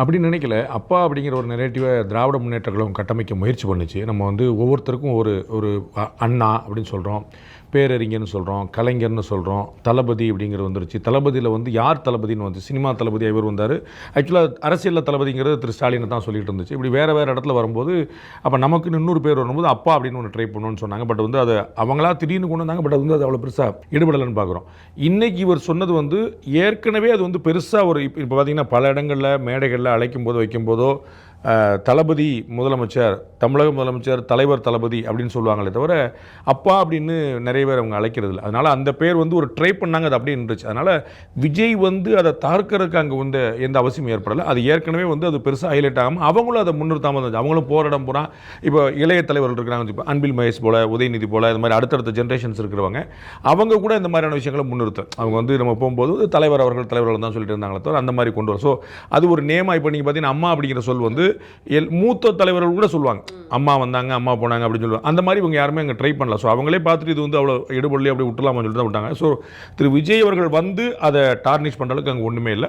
அப்படின்னு நினைக்கல. அப்பா அப்படிங்கிற ஒரு நரேட்டிவை திராவிட முன்னேற்றக் கழகம் கட்டமைக்க முயற்சி பண்ணுச்சு. நம்ம வந்து ஒவ்வொருத்தருக்கும் ஒரு ஒரு அண்ணா அப்படின்னு சொல்கிறோம், பேரறிஞர்னு சொல்கிறோம், கலைஞர்னு சொல்கிறோம், தளபதி அப்படிங்கிறது வந்துருச்சு. தளபதியில் வந்து யார் தளபதின்னு வந்து சினிமா தளபதியாக இவர் வந்தார். ஆக்சுவலாக அரசியலில் தளபதிங்கிறது திரு ஸ்டாலின் தான் சொல்லிட்டு இருந்துச்சு. இப்படி வேறு வேறு இடத்துல வரும்போது அப்போ நமக்குன்னு இன்னொரு பேர் வரும்போது அப்பா அப்படின்னு ஒன்று ட்ரை பண்ணணும்னு சொன்னாங்க. பட் வந்து அதை அவங்களா திடீர்னு கொண்டு வந்தாங்க. பட் அது வந்து அது அவ்வளோ பெருசாக ஈடுபடலைன்னு பார்க்குறோம். இன்றைக்கி இவர் சொன்னது வந்து ஏற்கனவே அது வந்து பெருசாக ஒரு இப்போ பார்த்தீங்கன்னா பல இடங்களில் மேடைகளில் அழைக்கும் போதோ வைக்கும்போதோ தளபதி முதலமைச்சர், தமிழக முதலமைச்சர் தலைவர் தளபதி அப்படின்னு சொல்லுவாங்களே தவிர அப்பா அப்படின்னு நிறைய பேர் அவங்க அழைக்கிறது இல்லை. அதனால் அந்த பேர் வந்து ஒரு ட்ரை பண்ணாங்க, அது அப்படியே இருந்துச்சு. அதனால் விஜய் வந்து அதை தாக்கிறதுக்கு அங்கே வந்து எந்த அவசியம் ஏற்படலை. அது ஏற்கனவே வந்து அது பெருசாக ஹைலைட் ஆகாமல் அவங்களும் அதை முன்னிறுத்தாமல் இருந்துச்சு. அவங்களும் போராடம் போனால் இப்போ இளைய தலைவர்கள் இருக்கிறாங்க, இப்போ அன்பில் மகேஷ் போல், உதயநிதி போல், இது மாதிரி அடுத்தடுத்த ஜென்ரேஷன்ஸ் இருக்கிறவங்க அவங்க கூட இந்த மாதிரியான விஷயங்களை முன்னிறுத்த அவங்க வந்து நம்ம போகும்போது தலைவர் அவர்கள் தான் சொல்லிட்டு இருந்தாங்களே தவிர அந்த மாதிரி கொண்டு வரும். ஸோ அது ஒரு நேமாக இப்போ நீங்கள் பார்த்தீங்கன்னா அம்மா அப்படிங்கிற சொல் வந்து மூத்த தலைவர்கள் கூட சொல்லுவாங்க, அம்மா வந்தாங்க அம்மா போனாங்க அப்படின்னு சொல்லுவாங்க. அந்த மாதிரி இவங்க யாருமே அங்கே ட்ரை பண்ணல. ஸோ அவங்களே பார்த்துட்டு இது வந்து அவ்வளோ எடுபடலையே அப்படி விட்டுலாமா சொல்லிட்டு தான் விட்டாங்க. ஸோ திரு விஜய் அவர்கள் வந்து அதை டார்னிஷ் பண்ணுற அளவுக்கு அங்கே ஒன்றுமே இல்லை.